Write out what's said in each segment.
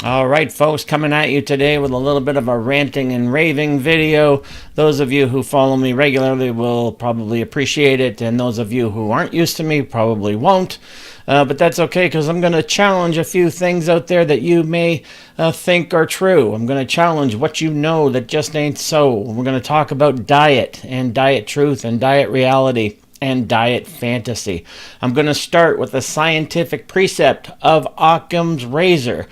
All right, folks, coming at you today with a little bit of a ranting and raving video. Those of you who follow me regularly will probably appreciate it, and those of you who aren't used to me probably won't. But that's okay, because I'm going to challenge a few things out there that you may think are true. I'm going to challenge what you know that just ain't so. We're going to talk about diet and diet truth and diet reality and diet fantasy. I'm going to start with the scientific precept of Occam's razor.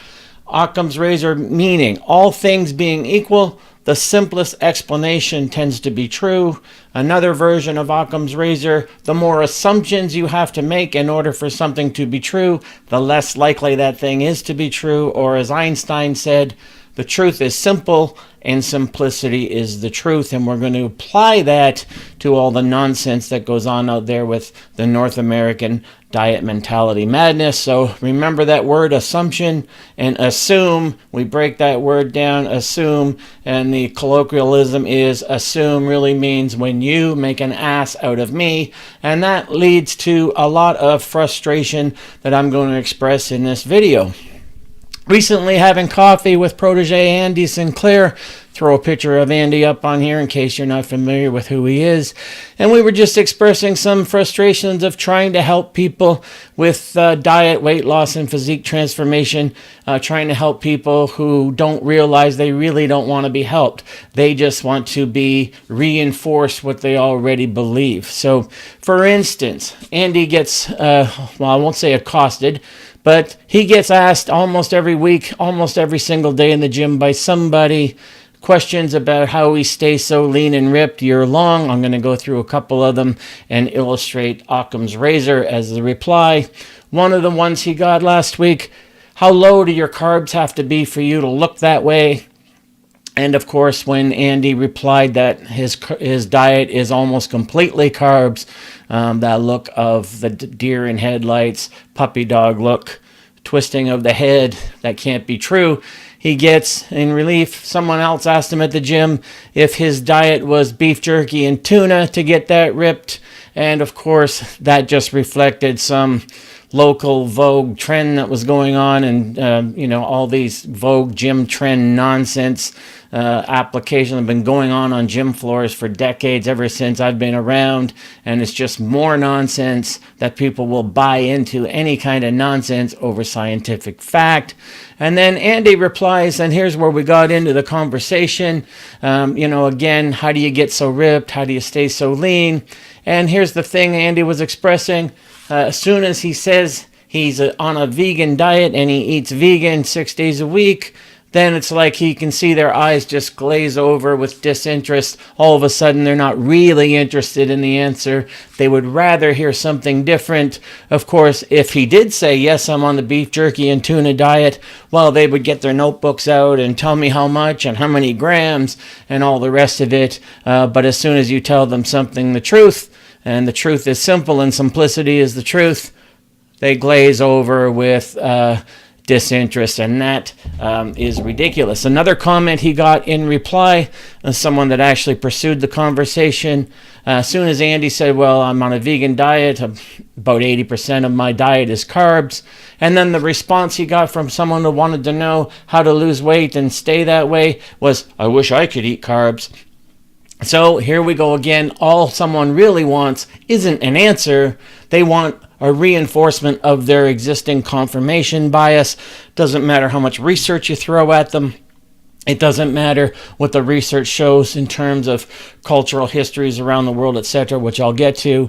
Occam's razor meaning, all things being equal, the simplest explanation tends to be true. Another version of Occam's razor, the more assumptions you have to make in order for something to be true, the less likely that thing is to be true. Or as Einstein said, the truth is simple and simplicity is the truth. And we're going to apply that to all the nonsense that goes on out there with the North American diet mentality madness. So remember that word assumption and assume. We break that word down, assume, and the colloquialism is assume really means when you make an ass out of me. And that leads to a lot of frustration that I'm going to express in this video. Recently having coffee with protege Andy Sinclair. Throw a picture of Andy up on here in case you're not familiar with who he is. And we were just expressing some frustrations of trying to help people with diet, weight loss, and physique transformation. Trying to help people who don't realize they really don't want to be helped. They just want to be reinforced what they already believe. So, for instance, Andy gets, well, I won't say accosted, but he gets asked almost every week, almost every single day in the gym by somebody questions about how he stays so lean and ripped year long. I'm going to go through a couple of them and illustrate Occam's razor as the reply. One of the ones he got last week, how low do your carbs have to be for you to look that way? And of course, when Andy replied that his diet is almost completely carbs, that look of the deer in headlights, puppy dog look, twisting of the head, that can't be true. He gets, in relief, someone else asked him at the gym if his diet was beef jerky and tuna to get that ripped. And of course, that just reflected some local Vogue trend that was going on, and all these Vogue gym trend nonsense applications have been going on gym floors for decades, ever since I've been around, and it's just more nonsense that people will buy into any kind of nonsense over scientific fact. And then Andy replies, and here's where we got into the conversation, again, how do you get so ripped? How do you stay so lean? And here's the thing Andy was expressing. As soon as he says he's on a vegan diet and he eats vegan 6 days a week, then it's like he can see their eyes just glaze over with disinterest. All of a sudden, they're not really interested in the answer. They would rather hear something different. Of course, if he did say, yes, I'm on the beef jerky and tuna diet, well, they would get their notebooks out and tell me how much and how many grams and all the rest of it. But as soon as you tell them something, the truth, and the truth is simple and simplicity is the truth, they glaze over with disinterest, and that is ridiculous. Another comment he got in reply, someone that actually pursued the conversation, as soon as Andy said, well, I'm on a vegan diet, about 80% of my diet is carbs, and then the response he got from someone who wanted to know how to lose weight and stay that way was, I wish I could eat carbs. So here we go again. All someone really wants isn't an answer. They want a reinforcement of their existing confirmation bias. Doesn't matter how much research you throw at them. It doesn't matter what the research shows in terms of cultural histories around the world, etc., which I'll get to.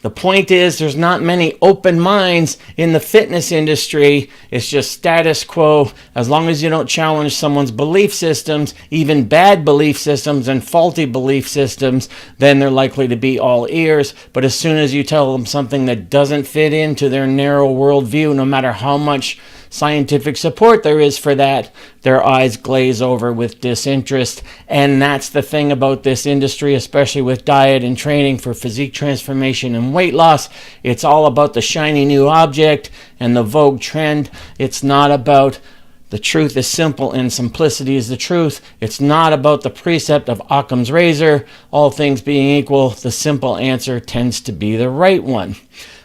The point is, there's not many open minds in the fitness industry. It's just status quo. As long as you don't challenge someone's belief systems, even bad belief systems and faulty belief systems, then they're likely to be all ears. But as soon as you tell them something that doesn't fit into their narrow worldview, no matter how much scientific support there is for that, their eyes glaze over with disinterest. And that's the thing about this industry, especially with diet and training for physique transformation and weight loss. It's all about the shiny new object and the Vogue trend. It's not about the truth is simple and simplicity is the truth. It's not about the precept of Occam's razor. All things being equal, the simple answer tends to be the right one.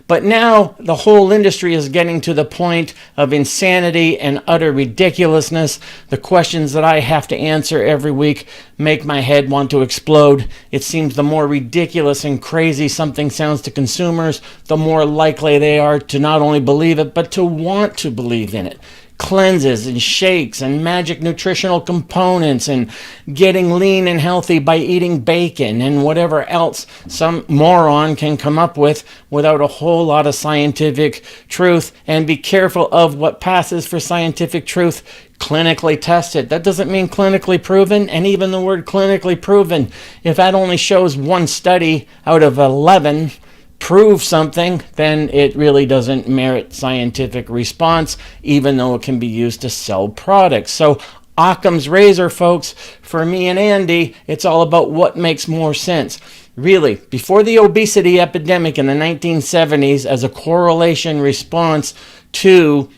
But now the whole industry is getting to the point of insanity and utter ridiculousness. The questions that I have to answer every week make my head want to explode. It seems the more ridiculous and crazy something sounds to consumers, the more likely they are to not only believe it, but to want to believe in it. Cleanses and shakes and magic nutritional components and getting lean and healthy by eating bacon and whatever else some moron can come up with without a whole lot of scientific truth. And be careful of what passes for scientific truth. Clinically tested. That doesn't mean clinically proven, and even the word clinically proven, if that only shows one study out of 11 prove something, then it really doesn't merit scientific response, even though it can be used to sell products. So Occam's razor, folks, for me and Andy, it's all about what makes more sense. Really, before the obesity epidemic in the 1970s, as a correlation response to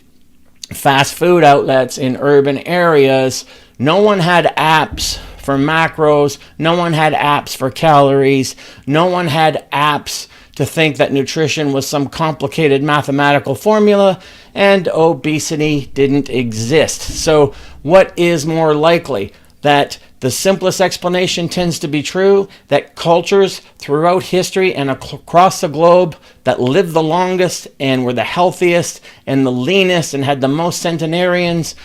fast food outlets in urban areas, no one had apps for macros, no one had apps for calories, no one had apps to think that nutrition was some complicated mathematical formula, and obesity didn't exist. So what is more likely? That the simplest explanation tends to be true, that cultures throughout history and across the globe that lived the longest and were the healthiest and the leanest and had the most centenarians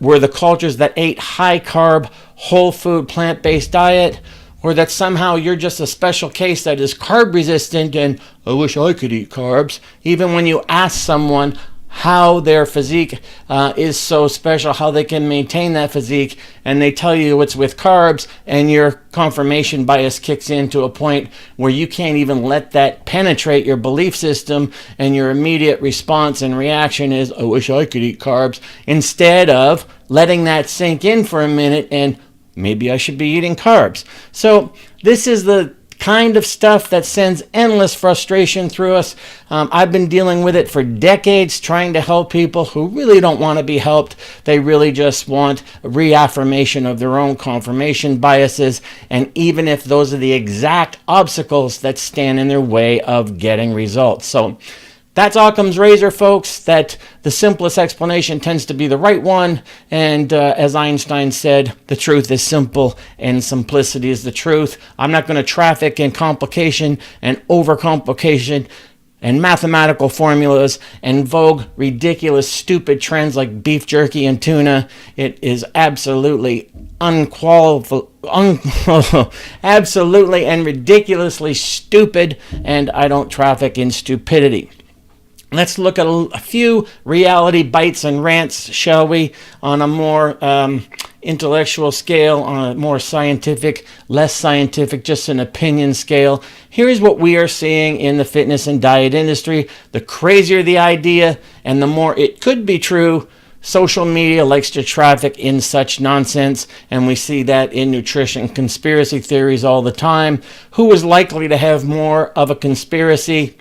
were the cultures that ate high carb, whole food, plant-based diet, or that somehow you're just a special case that is carb resistant and I wish I could eat carbs. Even when you ask someone how their physique is so special, how they can maintain that physique, and they tell you it's with carbs, and your confirmation bias kicks in to a point where you can't even let that penetrate your belief system, and your immediate response and reaction is, I wish I could eat carbs, instead of letting that sink in for a minute and maybe I should be eating carbs. So this is the kind of stuff that sends endless frustration through us. I've been dealing with it for decades, trying to help people who really don't want to be helped. They really just want a reaffirmation of their own confirmation biases, and even if those are the exact obstacles that stand in their way of getting results. So that's Occam's razor, folks, that the simplest explanation tends to be the right one. And as Einstein said, the truth is simple and simplicity is the truth. I'm not going to traffic in complication and overcomplication and mathematical formulas and vogue ridiculous, stupid trends like beef jerky and tuna. It is absolutely absolutely and ridiculously stupid, and I don't traffic in stupidity. Let's look at a few reality bites and rants, shall we, on a more intellectual scale, on a more scientific, less scientific, just an opinion scale. Here's what we are seeing in the fitness and diet industry. The crazier the idea and the more it could be true, social media likes to traffic in such nonsense, and we see that in nutrition conspiracy theories all the time. Who is likely to have more of a conspiracy?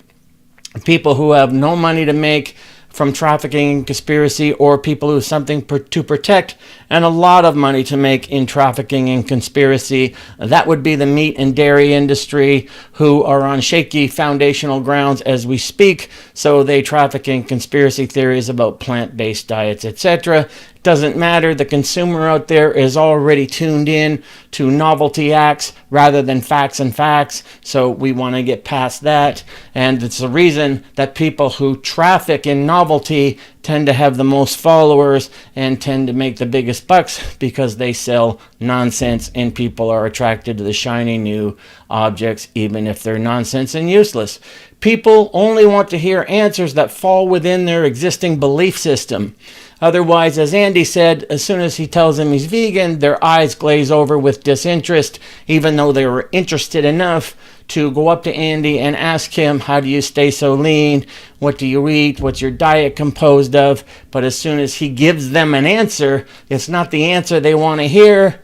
People who have no money to make from trafficking and conspiracy, or people who have something to protect and a lot of money to make in trafficking and conspiracy. That would be the meat and dairy industry, who are on shaky foundational grounds as we speak, so they traffic in conspiracy theories about plant-based diets, etc. Doesn't matter. The consumer out there is already tuned in to novelty acts rather than facts and facts. So we want to get past that. And it's the reason that people who traffic in novelty tend to have the most followers and tend to make the biggest bucks, because they sell nonsense and people are attracted to the shiny new objects, even if they're nonsense and useless. People only want to hear answers that fall within their existing belief system. Otherwise, as Andy said, as soon as he tells them he's vegan, their eyes glaze over with disinterest, even though they were interested enough to go up to Andy and ask him, how do you stay so lean? What do you eat? What's your diet composed of? But as soon as he gives them an answer, it's not the answer they want to hear.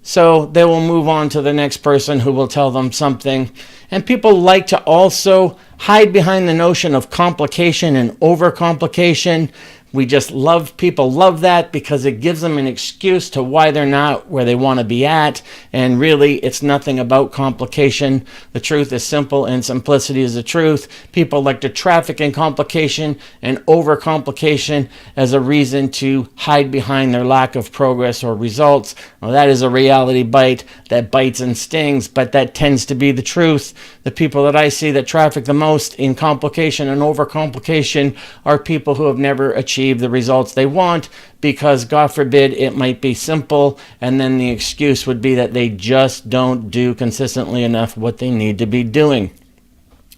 So they will move on to the next person who will tell them something. And people like to also hide behind the notion of complication and overcomplication. We just people love that because it gives them an excuse to why they're not where they want to be at. And really, it's nothing about complication. The truth is simple and simplicity is the truth. People like to traffic in complication and overcomplication as a reason to hide behind their lack of progress or results. Well, that is a reality bite that bites and stings, but that tends to be the truth. The people that I see that traffic the most in complication and overcomplication are people who have never achieved the results they want because, God forbid, it might be simple, and then the excuse would be that they just don't do consistently enough what they need to be doing.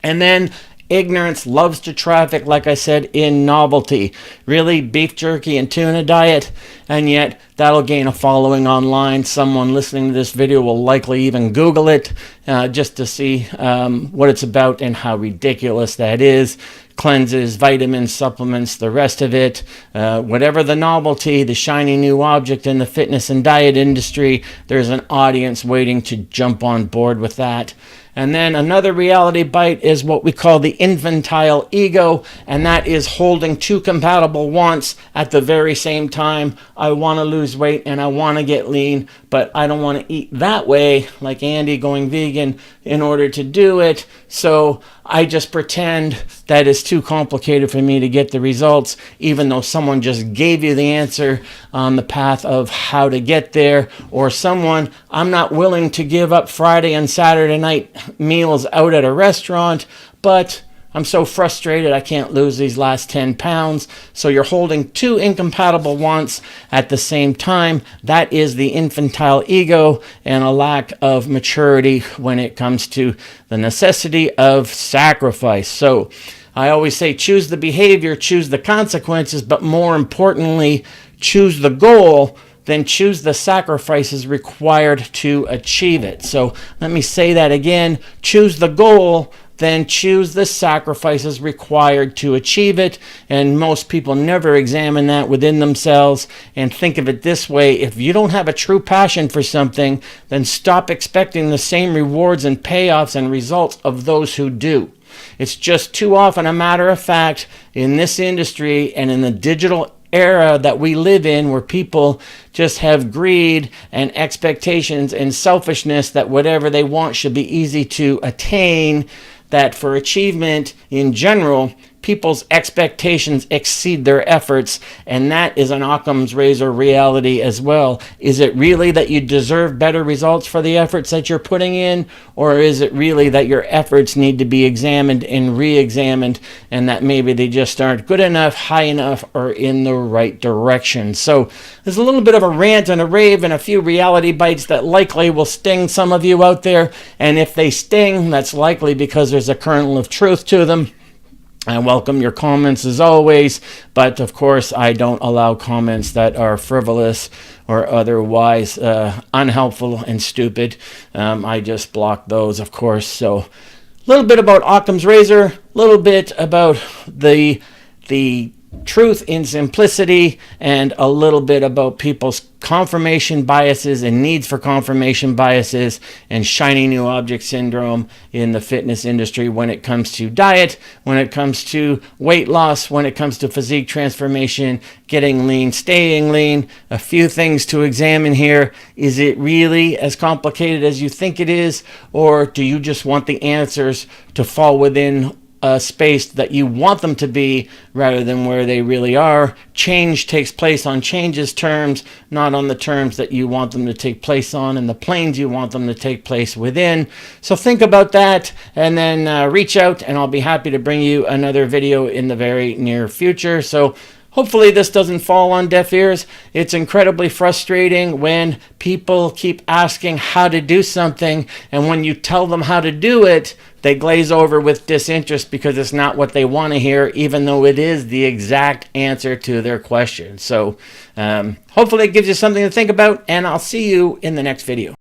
And then ignorance loves to traffic, like I said, in novelty. Really, beef jerky and tuna diet, and yet that'll gain a following online. Someone listening to this video will likely even Google it just to see what it's about and how ridiculous that is. Cleanses, vitamins, supplements, the rest of it, whatever the novelty, the shiny new object in the fitness and diet industry, there's an audience waiting to jump on board with that. And then another reality bite is what we call the infantile ego, and that is holding two compatible wants at the very same time. I want to lose weight and I want to get lean, but I don't want to eat that way, like Andy going vegan, in order to do it. So I just pretend that it's too complicated for me to get the results, even though someone just gave you the answer on the path of how to get there. Or I'm not willing to give up Friday and Saturday night meals out at a restaurant, but I'm so frustrated I can't lose these last 10 pounds. So you're holding two incompatible wants at the same time. That is the infantile ego and a lack of maturity when it comes to the necessity of sacrifice. So I always say choose the behavior, choose the consequences, but more importantly, choose the goal, then choose the sacrifices required to achieve it. So let me say that again. Choose the goal, then choose the sacrifices required to achieve it. And most people never examine that within themselves and think of it this way. If you don't have a true passion for something, then stop expecting the same rewards and payoffs and results of those who do. It's just too often a matter of fact in this industry and in the digital era that we live in, where people just have greed and expectations and selfishness that whatever they want should be easy to attain, that for achievement in general, people's expectations exceed their efforts, and that is an Occam's razor reality as well. Is it really that you deserve better results for the efforts that you're putting in, or is it really that your efforts need to be examined and re-examined, and that maybe they just aren't good enough, high enough, or in the right direction? So there's a little bit of a rant and a rave and a few reality bites that likely will sting some of you out there, and if they sting, that's likely because there's a kernel of truth to them. I welcome your comments as always, but of course I don't allow comments that are frivolous or otherwise unhelpful and stupid. I just block those, of course. So a little bit about Occam's razor, a little bit about the truth in simplicity, and a little bit about people's confirmation biases and needs for confirmation biases and shiny new object syndrome in the fitness industry when it comes to diet, when it comes to weight loss, when it comes to physique transformation, getting lean, staying lean. A few things to examine here. Is it really as complicated as you think it is, or do you just want the answers to fall within a space that you want them to be rather than where they really are? Change takes place on change's terms, not on the terms that you want them to take place on and the planes you want them to take place within. So think about that, and then reach out, and I'll be happy to bring you another video in the very near future. So hopefully this doesn't fall on deaf ears. It's incredibly frustrating when people keep asking how to do something, and when you tell them how to do it, they glaze over with disinterest because it's not what they want to hear, even though it is the exact answer to their question. So hopefully it gives you something to think about, and I'll see you in the next video.